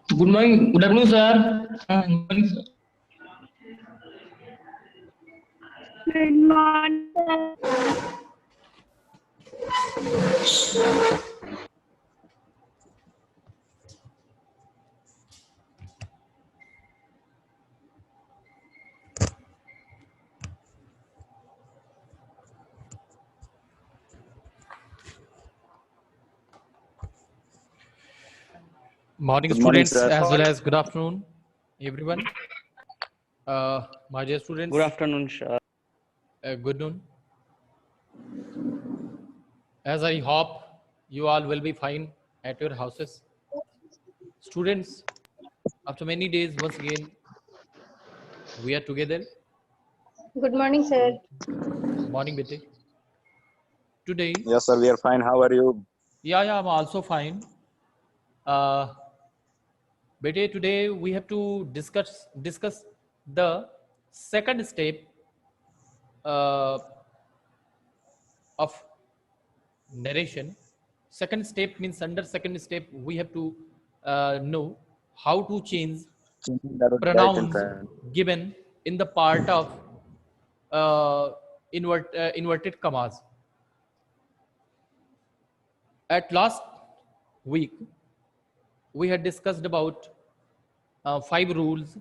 Good morning. Good afternoon, sir. Good morning, sir. Good morning, sir. Morning, Good morning, students, sir. as well as good afternoon, everyone. My dear Good students, afternoon, sir. good noon. As I hope you all will be fine at your houses. Students, after many days, once again, we are together. Good morning, sir. Morning, Bete. Today, Yes, sir. We are fine. How are you? yeah, I'm also fine. Uh, Bete, today we have to discuss the second step uh, of narration. Second step means under second step we have to know how to change Right in pronouns front. given in the part of inverted commas. At last week we had discussed about 5 rules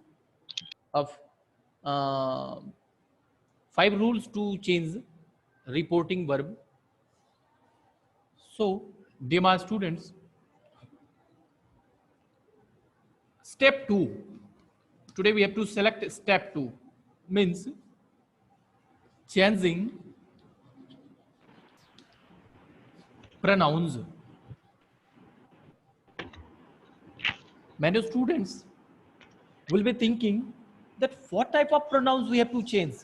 of uh, 5 rules to change reporting verb. So dear my students, step 2, today we have to select step 2, means changing pronouns. Many students will be thinking that what type of pronouns we have to change.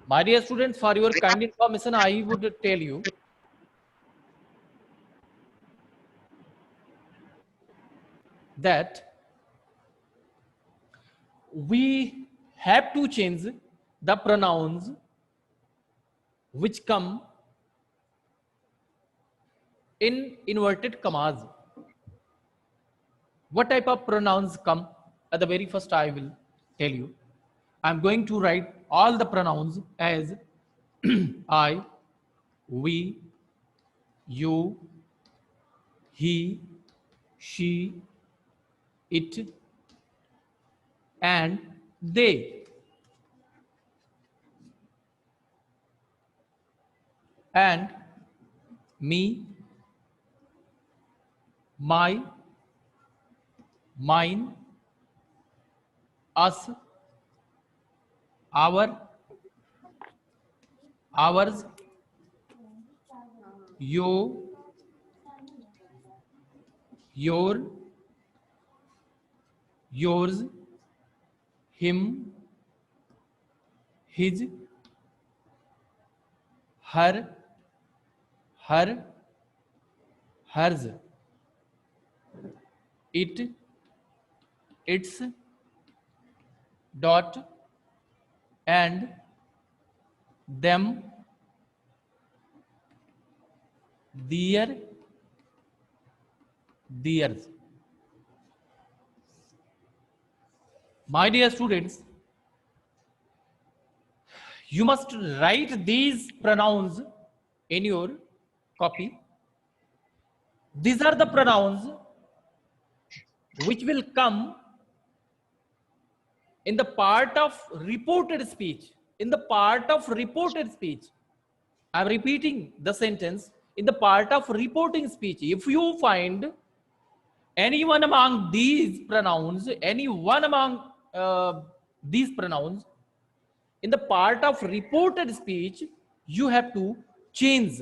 My dear students, for your kind information, I would tell you that we have to change the pronouns which come in inverted commas. What type of pronouns come? At the very first, I will tell you. I'm going to write all the pronouns as I, we, you, he, she, it, and they. And me, my, mine, us, our, ours, you, your, yours, him, his, her, her, hers, it, its, dot, and them, their, theirs. My dear students, you must write these pronouns in your copy. These are the pronouns which will come in the part of reported speech. In the part of reported speech. I'm repeating the sentence. In the part of reporting speech. If you find any one among these pronouns, any one among these pronouns, in the part of reported speech, you have to change.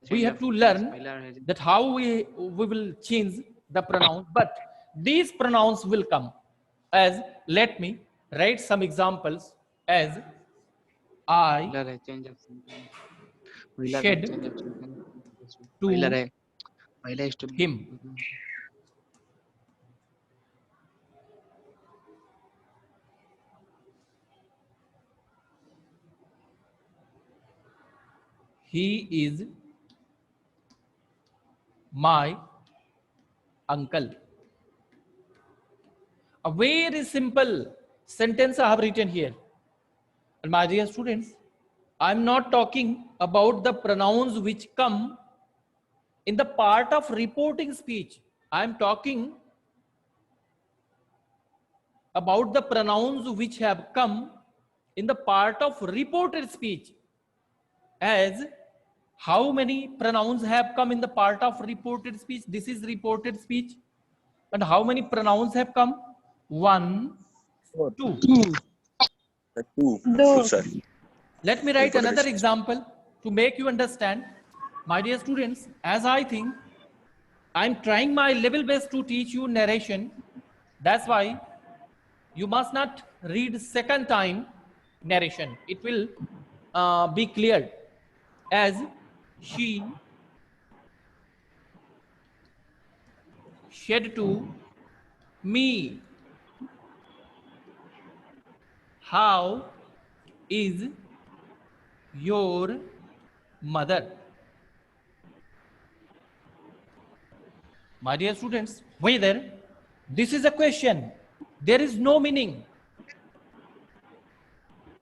We have to learn that how we will change the pronouns, but these pronouns will come as, let me write some examples as I shed to him. He is my uncle. A very simple sentence I have written here. And my dear students, I'm not talking about the pronouns which come in the part of reporting speech. I'm talking about the pronouns which have come in the part of reported speech. As how many pronouns have come in the part of reported speech? This is reported speech. And how many pronouns have come? 1, 2. Two, sir. Let me write Reported another speech. example to make you understand. My dear students, as I think I'm trying my level best to teach you narration, that's why you must not read second time narration. It will be cleared as she said to me, how is your mother? My dear students, whether this is a question, there is no meaning.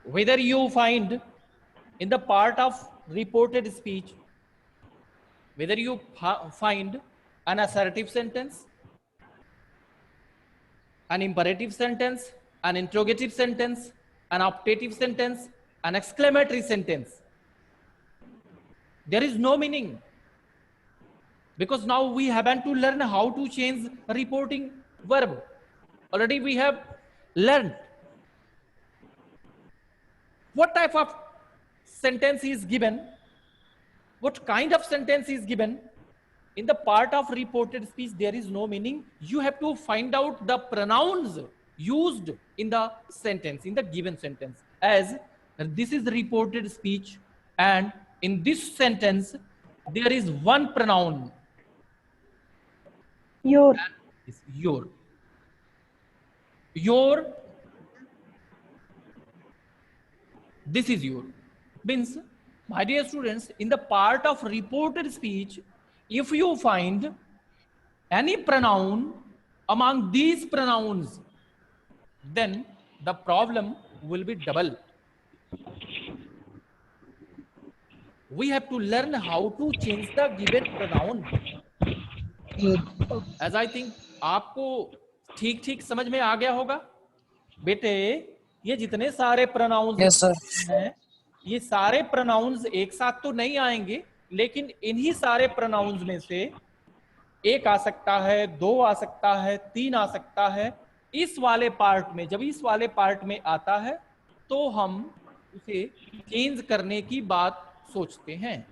Whether you find in the part of reported speech, whether you find an assertive sentence, an imperative sentence, an interrogative sentence, an optative sentence, an exclamatory sentence, there is no meaning. Because now we happen to learn how to change reporting verb. Already we have learned what type of sentence is given, what kind of sentence is given. In the part of reported speech, there is no meaning. You have to find out the pronouns used in the sentence, in the given sentence. As this is reported speech, and in this sentence, there is one pronoun. Your. Is your. Your. This is your. Means, my dear students, in the part of reported speech, if you find any pronoun among these pronouns, then the problem will be double. We have to learn how to change the given pronoun. As I think आपको ठीक ठीक समझ में आ गया होगा बेटे। ये जितने सारे प्रोनाउंस हैं, ये सारे प्रोनाउंस एक साथ तो नहीं आएंगे, लेकिन इन्हीं सारे प्रोनाउंस में से एक आ सकता है, दो आ सकता है, तीन आ सकता है। इस वाले पार्ट में, जब इस वाले पार्ट में आता है तो हम उसे चेंज करने की बात सोचते हैं।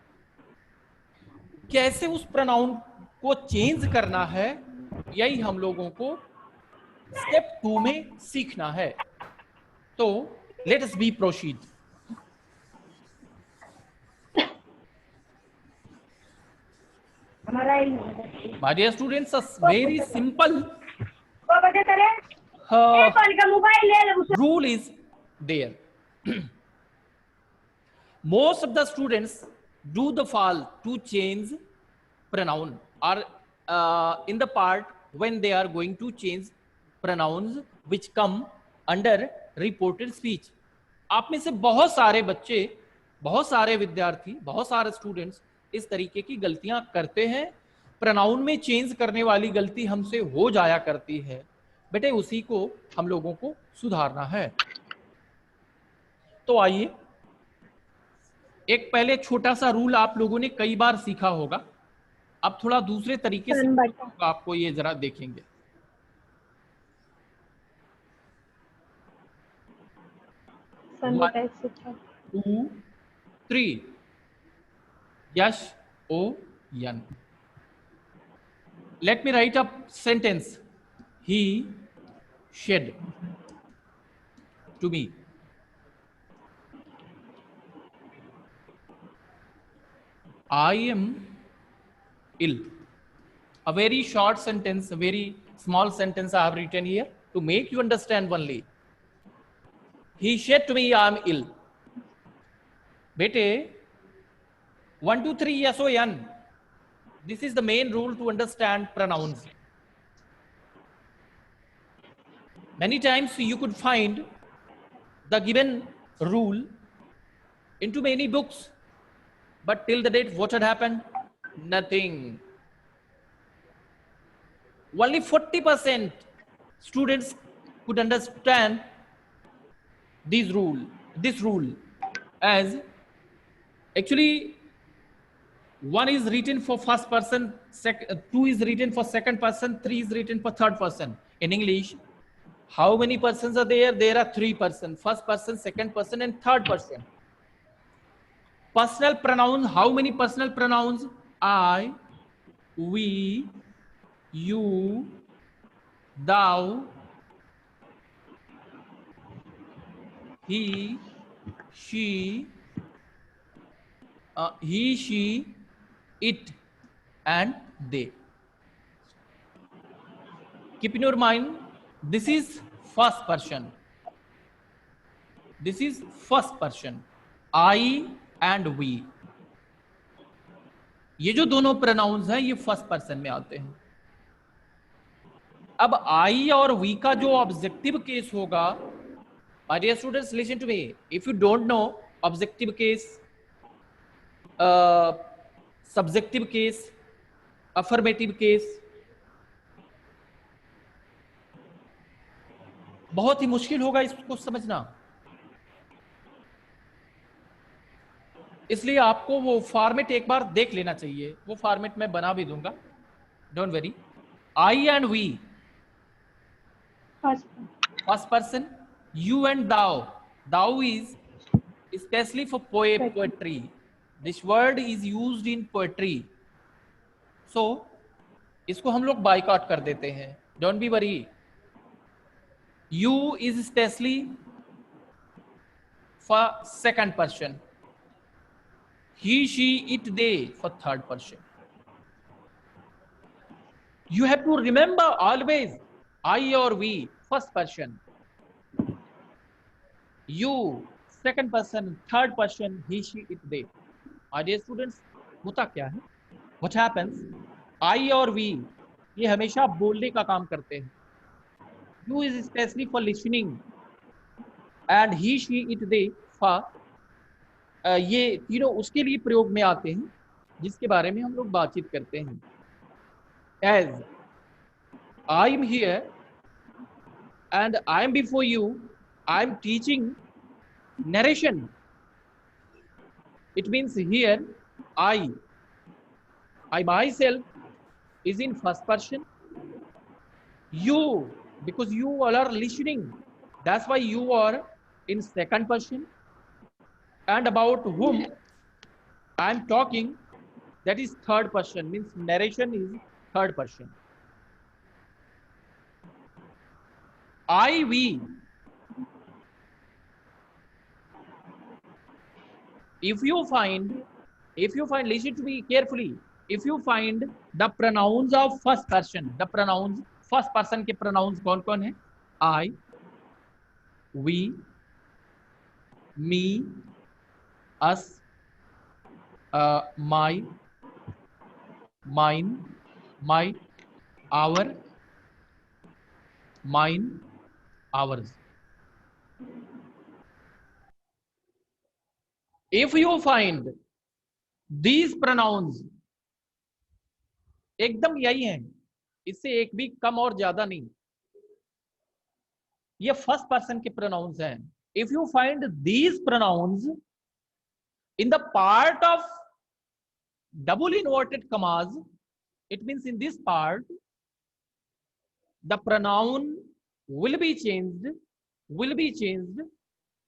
कैसे उस प्रोनाउन को चेंज करना है, यही हम लोगों को स्टेप 2 में सीखना है। तो let us be proceed. My dear students, a very simple rule is there. Most of the students do the fall to change pronoun, or in the part when they are going to change pronouns which come under reported speech. आप में से बहुत सारे बच्चे, बहुत सारे विद्यार्थी, बहुत सारे स्टूडेंट्स इस तरीके की गलतियां करते हैं। प्रोनाउन में चेंज करने वाली गलती हमसे हो जाया करती है बेटे, उसी को हम लोगों को सुधारना है। तो आइए, एक पहले छोटा सा रूल आप लोगों ने कई बार सीखा होगा, अब थोड़ा दूसरे तरीके से आपको ये जरा देखेंगे। One, 2, 3. Yash O Yan. Let me write a sentence. He said to me, I am ill. A very short sentence, a very small sentence I have written here to make you understand only. He said to me, I am ill. Bete, 1, 2, 3, yes or yan. This is the main rule to understand pronouns. Many times you could find the given rule into many books, but till the date, what had happened? Nothing. Only 40% students could understand this rule, as actually one is written for first person, two is written for second person, three is written for third person. In English, how many persons are there? There are three persons: first person, second person, and third person. Personal pronouns, how many personal pronouns? I, we, you, thou, he, she, it, and they. Keep in your mind, this is first person. This is first person. I and we. ये जो दोनों pronounce हैं ये first person में आते हैं. अब I और we का जो ऑब्जेक्टिव केस होगा, my dear students, listen to me. If you don't know objective case, subjective case, affirmative case, बहुत ही मुश्किल होगा इसको समझना. इसलिए आपको वो फॉर्मेट एक बार देख लेना चाहिए. वो फॉर्मेट मैं बना भी दूंगा, don't very. I and we, first person. You and thou. Thou is especially for poetry. This word is used in poetry. So इसको हम लोग बाइकआउट कर देते हैं. Don't be worried. You is especially for second person. He, she, it, they for third person. You have to remember always I or we, first person. You, second person, third person, he, she, it, they. My dear students, होता क्या है? What happens? I और we, ये हमेशा बोलने का काम करते हैं. You is especially for listening, and he, she, it, they for ये तीनों उसके लिए प्रयोग में आते हैं जिसके बारे में हम लोग बातचीत करते हैं. As I am here and I am before you, I am teaching narration. It means here I myself is in first person. You, because you all are listening, that's why you are in second person. And about whom I am talking, that is third person, means narration is third person. I, we. If you find, listen to me carefully. If you find the pronouns of first person, the pronouns first person के pronouns कौन-कौन है? I, we, me, us, my, mine, my, our, mine, ours. If you find these pronouns एकदम यही हैं, इससे एक भी कम और ज्यादा नहीं, ये फर्स्ट पर्सन के प्रोनाउंस हैं. If you find these pronouns in the part of double inverted commas, it means in this part the pronoun will be changed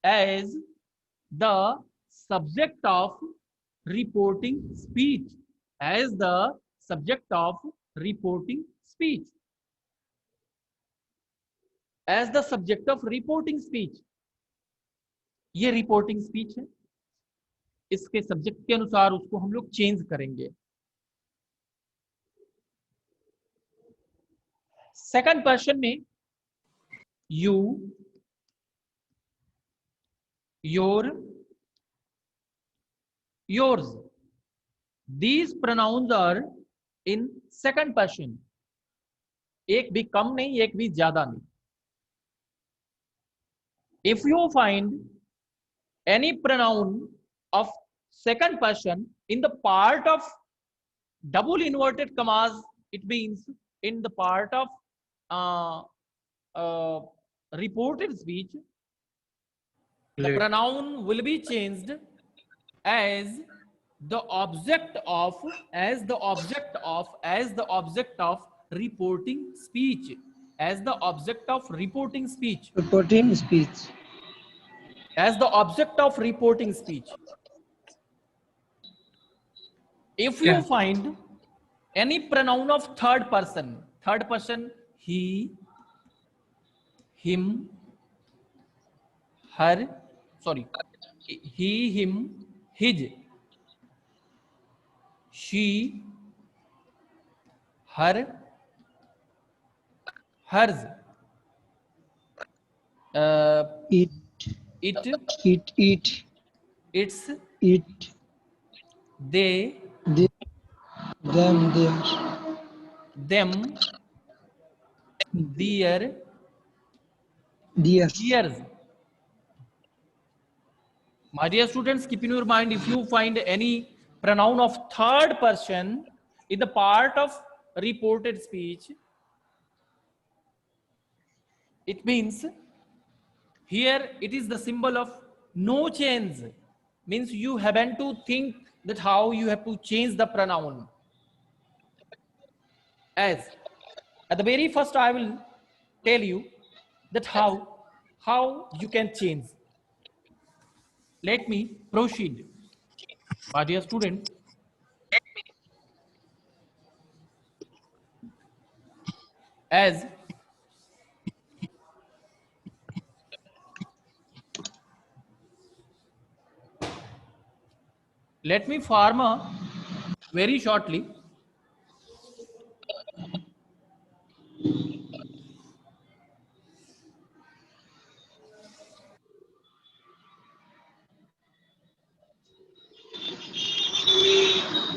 as the subject of reporting speech, as the subject of reporting speech, as the subject of reporting speech. ये reporting speech है, इसके subject के अनुसार उसको हम लोग change करेंगे. Second person में you, your, yours. These pronouns are in second person. एक भी कम नहीं, एक भी ज्यादा नहीं. If you find any pronoun of second person in the part of double inverted commas, it means in the part of uh, reported speech, the pronoun will be changed as the object of reporting speech, as the object of reporting speech, Reporting speech. as the object of reporting speech. If you find any pronoun of third person, he, him, her, sorry, he, him, his, she, her, hers, It, it, its, it, they, they, them, theirs. them, their, Theirs. theirs. My dear students, keep in your mind, if you find any pronoun of third person in the part of reported speech, it means here it is the symbol of no change, means you haven't to think that how you have to change the pronoun. As at the very first I will tell you that how you can change. Let me proceed. My dear student, as let me farmer very shortly.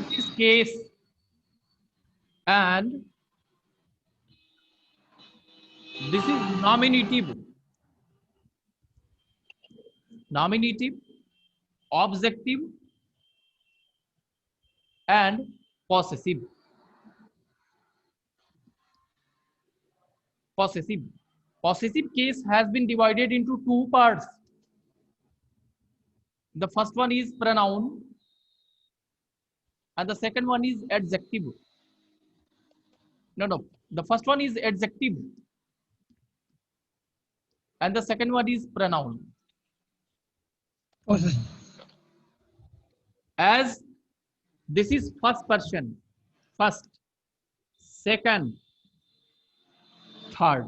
This is case and this is nominative, objective and possessive. Possessive case has been divided into two parts. The first one is pronoun and the second one is adjective. No, the first one is adjective and the second one is pronoun. As this is first person, first, second, third,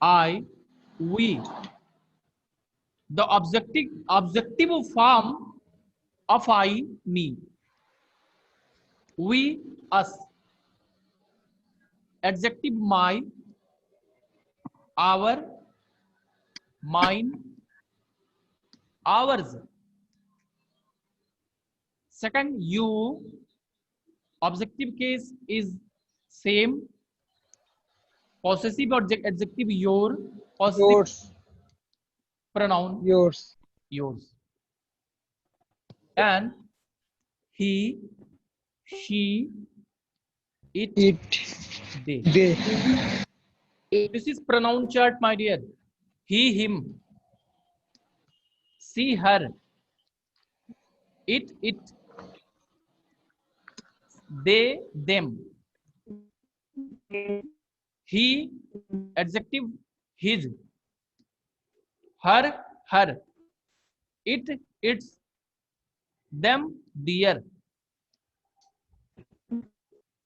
I, we. The objective form of I, me. We, us. Adjective my, our, mine, ours. Second, you. Objective case is same. Possessive adjective your. Possessive Yours. pronoun Yours. yours. And he, she, it, they. This is pronoun chart, my dear. He, him. She, her. It, they, them. He, adjective, his. Her, it, its. Them, their.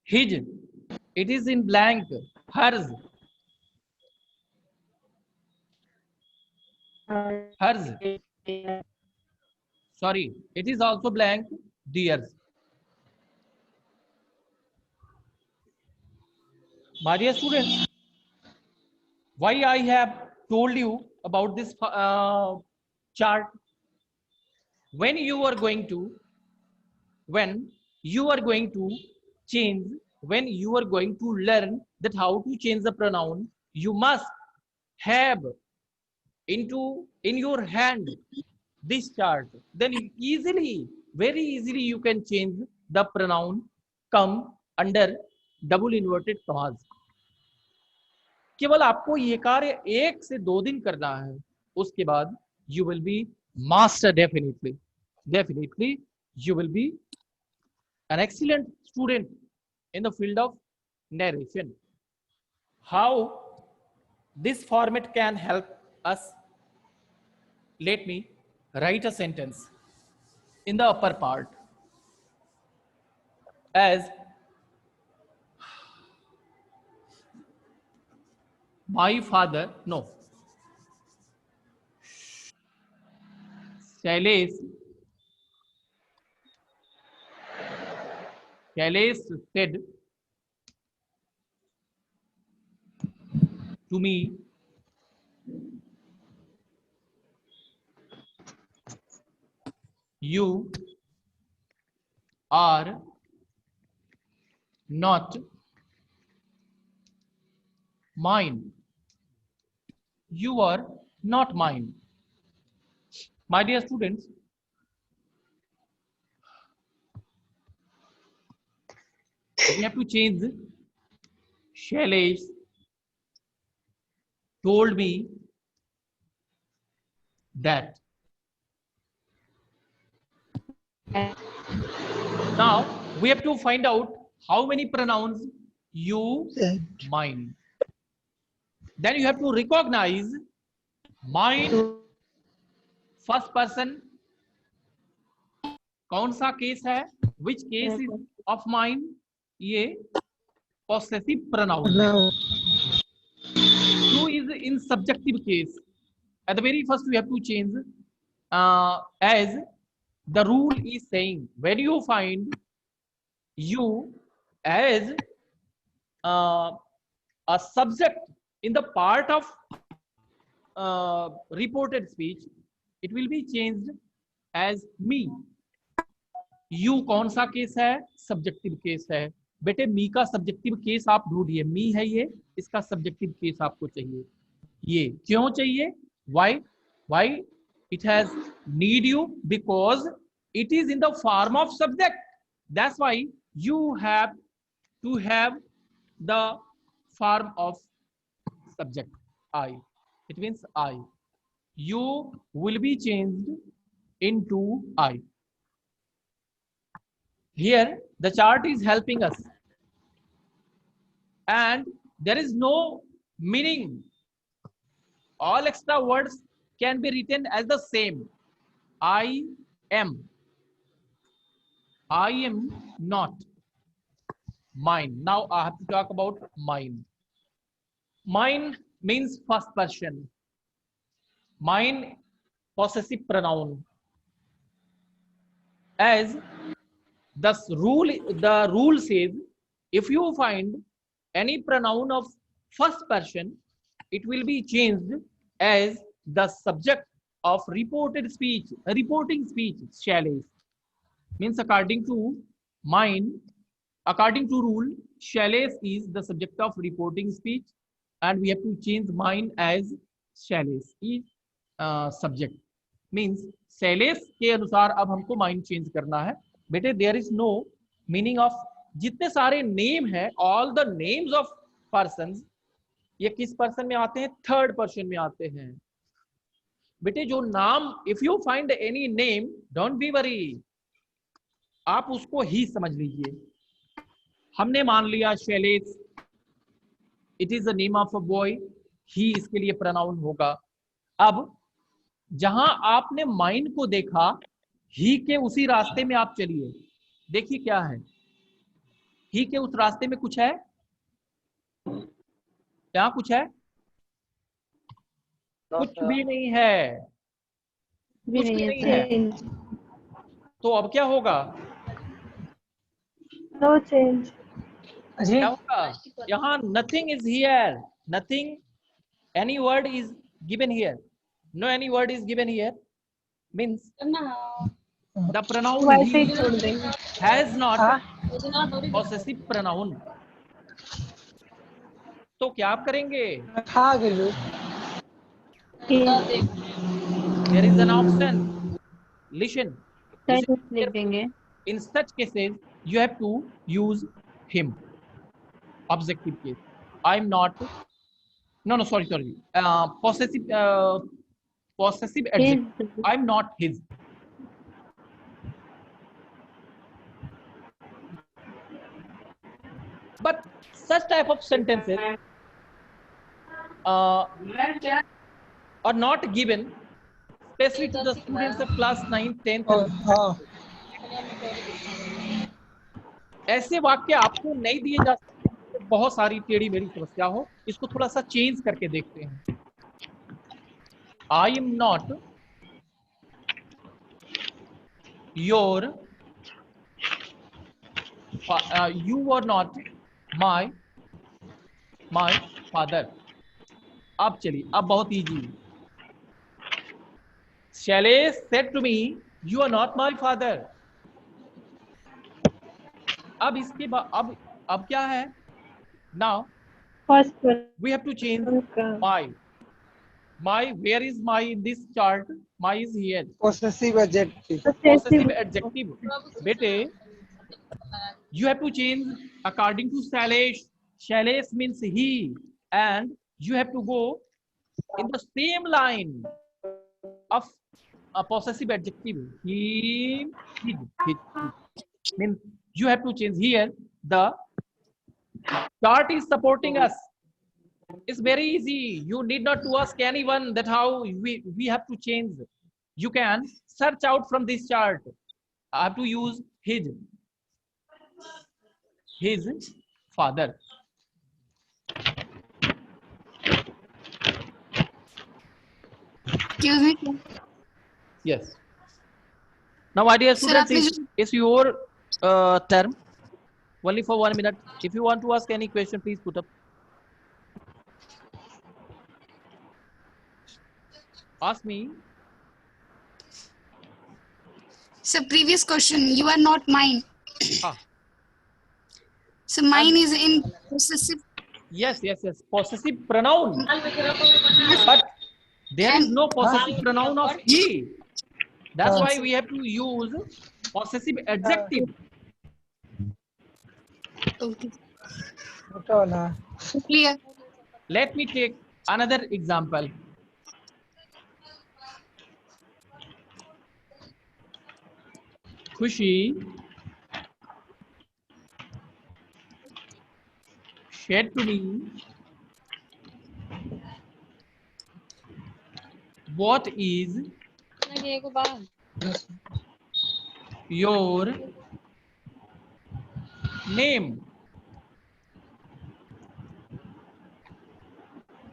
His, it is in blank. Hers. Sorry, it is also blank. Theirs. My dear students, why I have told you about this chart? When you are going to change, when you are going to learn that how to change the pronoun, you must have in your hand this chart, then easily, very easily you can change the pronoun come under double inverted commas. केवल आपको ये कार्य 1 से 2 दिन करना है, उसके बाद you will be master definitely you will be an excellent student in the field of narration. How this format can help us? Let me write a sentence in the upper part as my father, no, Shailesh said to me, you are not mine. You are not mine. My dear students, we have to change Shailesh told me that. Now we have to find out how many pronouns you, Said. mine. Then you have to recognize mine first person कौन सा case है, which case is of mine, ये possessive pronoun. Now, Who is in subjective case? At the very first we have to change as the rule is saying, when you find you as a subject in the part of reported speech, it will be changed as me. You कौन सा case है? Subjective case है. बेटे मी का subjective case आप ढूंढिए. मी है ये, इसका सब्जेक्टिव केस आपको चाहिए. ये क्यों चाहिए? Why it has need you? Because it is in the form of subject. That's why you have to have the form of subject. I. It means I. You will be changed into I. Here the chart is helping us, and there is no meaning. All extra words can be written as the same. I am not mine. Now I have to talk about mine. Mine means first person. Mine possessive pronoun. As the rule says, if you find any pronoun of first person, it will be changed as the subject of reported speech, reporting speech. Shailesh means according to mine, according to rule, Shailesh is the subject of reporting speech, and we have to change mine as Shailesh is subject. Means Shailesh के अनुसार अब हमको mine change करना है. बेटे there is no meaning of जितने सारे name है, all the names of persons, ये किस पर्सन में आते हैं? थर्ड पर्सन में आते हैं. बेटे जो नाम, if you find any name, don't be worry, आप उसको ही समझ लीजिए. हमने मान लिया Shailesh, it is the name of a boy, ही इसके लिए pronoun होगा. अब जहां आपने माइंड को देखा, ही के उसी रास्ते में आप चलिए. देखिए क्या है, ही के उस रास्ते में कुछ है? क्या कुछ है? कुछ भी नहीं है. कुछ भी नहीं है. तो अब क्या होगा? No change. क्या होगा? यहाँ nothing is here. Nothing. Any word is given here. No any word is given here. Means the pronoun he has not possessive pronoun. तो क्या आप करेंगे? There is an option. Listen. Listen लिख देंगे. In such cases, you have to use him. Objective case. I'm not. No, sorry. Possessive adjective. His. I'm not his. But such type of sentences are not given, especially to the students of class 9, 10th. हाँ ऐसे वाक्य आपको नहीं दिए जा सकते, बहुत सारी टेढ़ी मेरी समस्या हो, इसको थोड़ा सा चेंज करके देखते हैं. I am not your, you are not my father. अब चलिए, अब बहुत easy. Shailesh said to me, you are not my father. अब इसके बाद अब क्या है? Now First. we have to change my. Where is my in this chart? My is here. possessive adjective. Possessive adjective. Bete, you have to change according to Shailesh. Shailesh means he, and you have to go in the same line of a possessive adjective. He, his. Means you have to change here. The chart is supporting us. It's very easy. You need not to ask anyone that how we have to change. You can search out from this chart. I have to use his father. Excuse me. Yes. Now, my dear Sir, students, it's your term. Only for 1 minute. If you want to ask any question, please put up. Ask me. So previous question, you are not mine. Ah. So mine is in possessive. Yes. Possessive pronoun. But there is no possessive pronoun of he. That's why we have to use possessive adjective. Okay. Hola. Clear. Let me take another example. Khushi said to me, what is your name?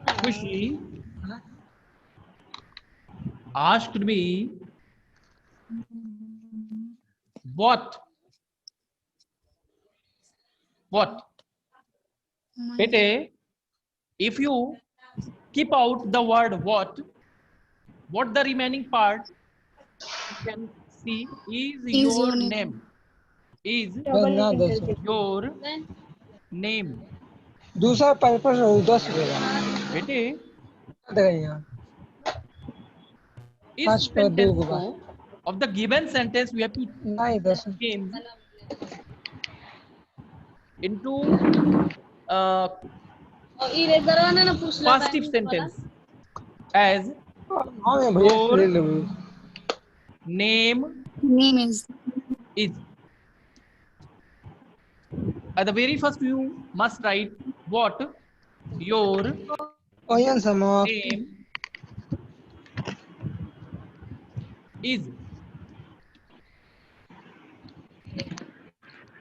Khushi asked me, what? Bete, if you keep out the word what the remaining part you can see is your name. Is your name. दूसरा purpose 10 देगा. बेटे, देगा. इस sentence को of the given sentence we have to नहीं 10. change into positive sentence as हाँ भैया ले लो. name Name is. At the very first you must write what your Oyan sama. name is.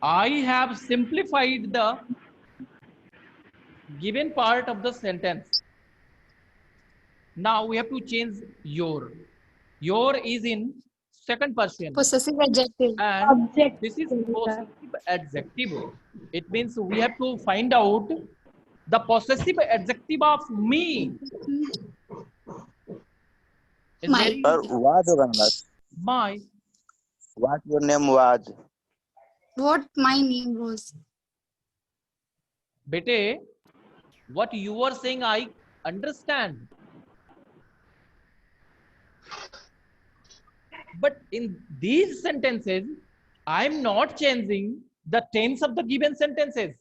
I have simplified the given part of the sentence. Now we have to change your. Your is in second person. Possessive adjective. And this is possessive adjective. It means we have to find out the possessive adjective of me. It's My. very Sir, was होगा ना last? my. What your name was? What my name was. Bete, what you are saying I understand. But in these sentences, I'm not changing the tense of the given sentences.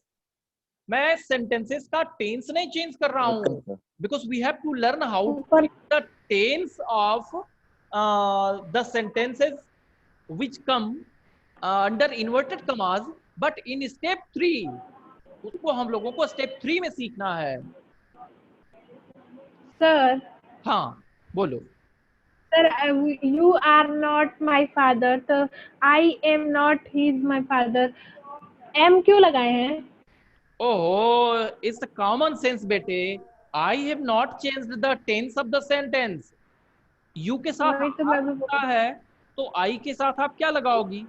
मैं sentences का tense नहीं change कर रहा हूँ, because we have to learn how to change the tense of the sentences which come under inverted commas. But in step 3, उसको हम लोगों को step 3 में सीखना है. Sir, हाँ, बोलो. sir, you are not my father. So I am not. He is my father. M क्यों लगाए हैं? Oh, it's a common sense, बेटे. I have not changed the tense of the sentence. You के साथ वही तो मैं भी होता है, तो I के साथ आप क्या लगाओगी?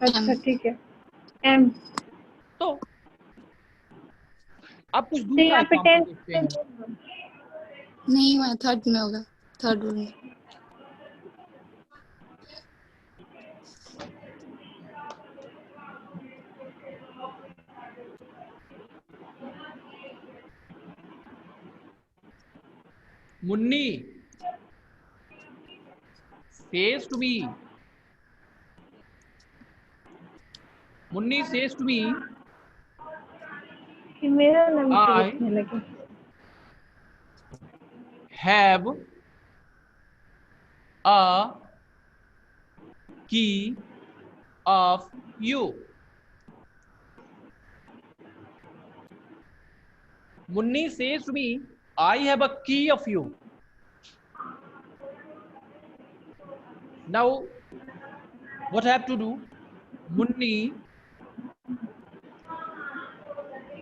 अच्छा ठीक है. M. तो आप कुछ तो दूसरा यहाँ पे example 10 देखते हैं. नहीं हुआ, थर्ड में होगा, थर्ड में. Munni says to me. Munni says to me, कि मेरा नाम I लिखने लगे. have a key of you. Munni says to me, I have a key of you. Now, what I have to do? Munni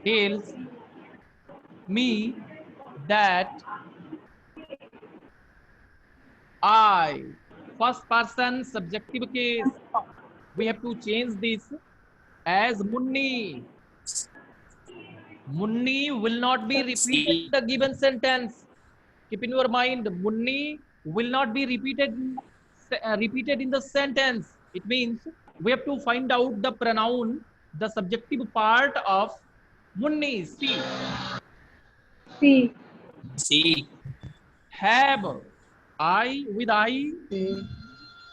tells me that I, first person subjective case, we have to change this as Munni. Munni will not be repeated in the given sentence. Keep in your mind, Munni will not be repeated in the sentence. It means we have to find out the pronoun, the subjective part of Munni. See. C. C. Have. I with I. C.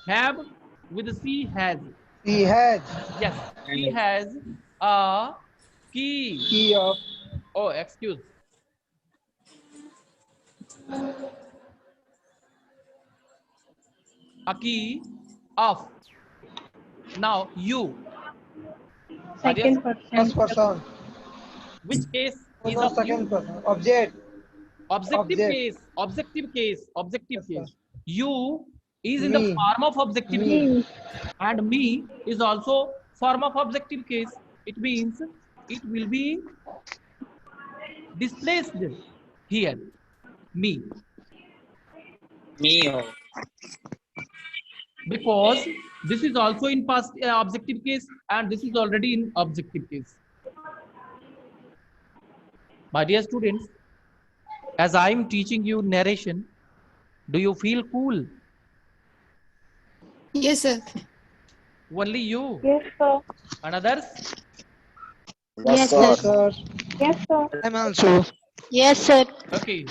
Have with C has. He has Yes, he has a key. key of Oh, excuse. A key of. Now you. Second first person. person. Which case is No, of second you? person. Object. Objective Object. case. Objective case. Objective Yes, case. You is in the Me. form of objective Me. case, and me is also form of objective case. It means it will be displaced here. Me. Me. Because this is also in past objective case, and this is already in objective case. My dear students, as I am teaching you narration, do you feel cool? Yes, sir. Only you Yes, sir. and others? Yes, sir. sir. Sir, Yes, sir. I'm also. Yes, sir. Okay,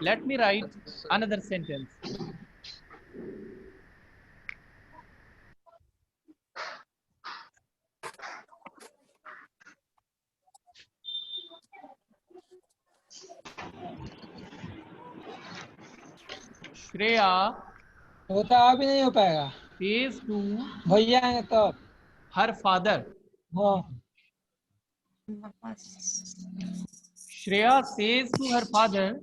let me write another sentence. Shreya होता अभी नहीं हो पाएगा. says to भैया आएंगे तब. her father. हाँ. Shreya says to her father,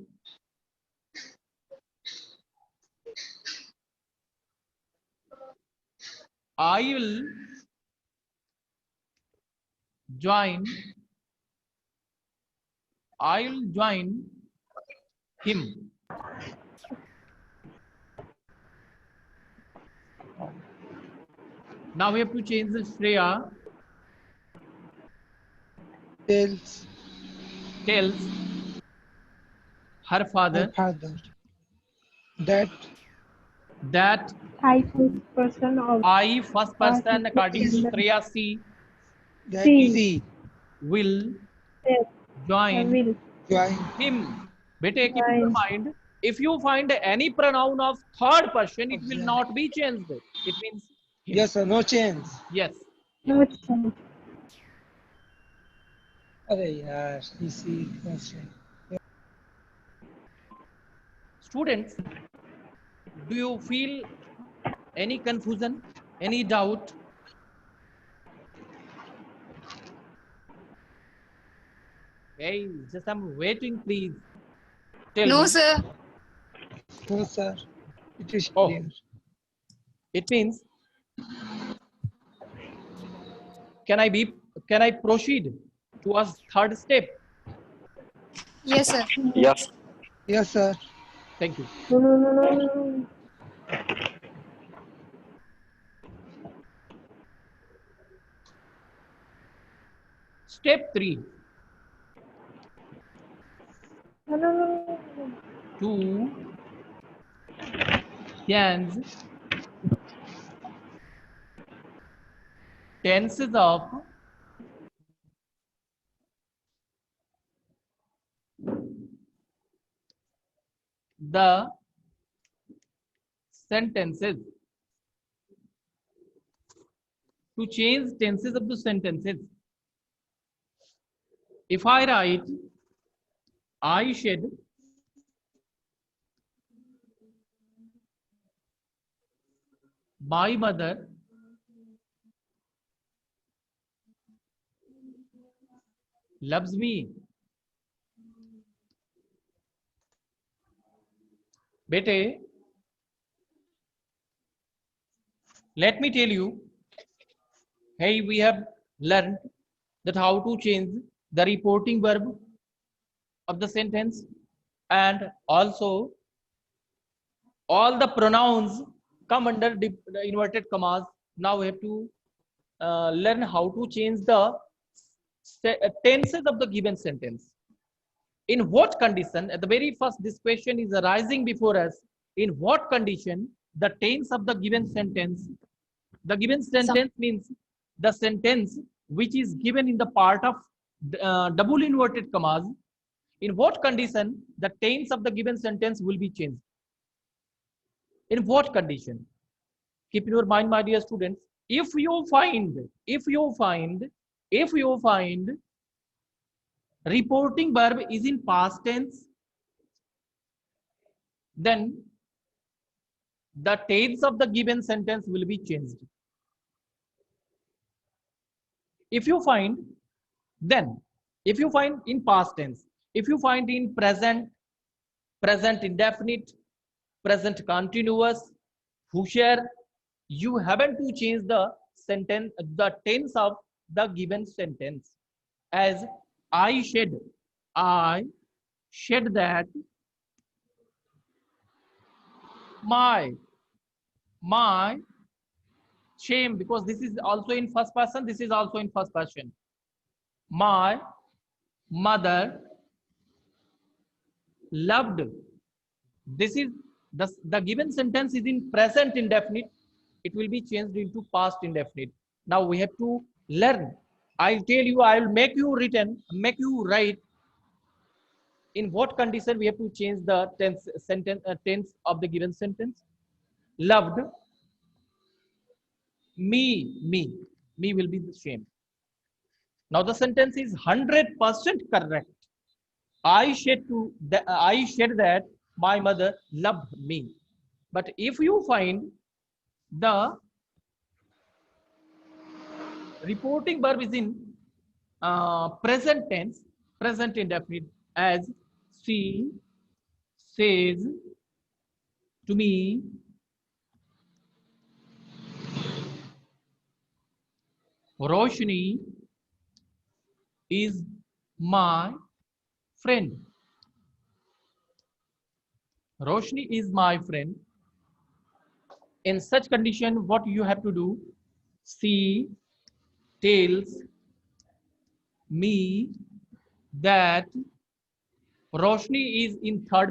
I will join him. Now we have to change the Shreya Tells tells her my father father that that I first person of I, first person according to Shreya C, that C. C will yes, I join will. join him. Bete, keep in your Join. mind, if you find any pronoun of third person, it will Observe. not be changed. It means him. Yes, sir. No change. Yes. No change. अरे यार, इसी question. Students, do you feel any confusion, any doubt? Hey, just I'm waiting, please. Tell No, me. sir. No, sir. It is Oh. clear. It means, can I proceed towards third step? Yes, sir. Yes. Yes, sir. Thank you. No. Step 3. No. To change tenses of the sentences. To change tenses of the sentences. If I write, I shed my mother loves me. Bete, let me tell you, hey, we have learned that how to change the reporting verb of the sentence, and also all the pronouns come under the inverted commas. Now we have to learn how to change the tenses of the given sentence. In what condition? At the very first, this question is arising before us. In what condition the tense of the given sentence? The given sentence means the sentence which is given in the part of double inverted commas. In what condition the tense of the given sentence will be changed? In what condition? Keep in your mind, my dear students. If you find reporting verb is in past tense, then the tense of the given sentence will be changed. If you find in past tense, if you find in present, present indefinite, present continuous, future, you haven't to change the sentence, the tense of the given sentence. As I shed that my shame, because this is also in first person, this is also in first person. My mother loved. This is the given sentence is in present indefinite. It will be changed into past indefinite. Now we have to learn. I'll tell you, I'll make you write in what condition we have to change the tense of the given sentence. Loved me will be the same. Now the sentence is 100% correct. I said that my mother loved me. But if you find the reporting verb is in present tense, present indefinite, as she says to me, Roshni is my friend. Roshni is my friend. In such condition, what you have to do? She tells me that Roshni is in third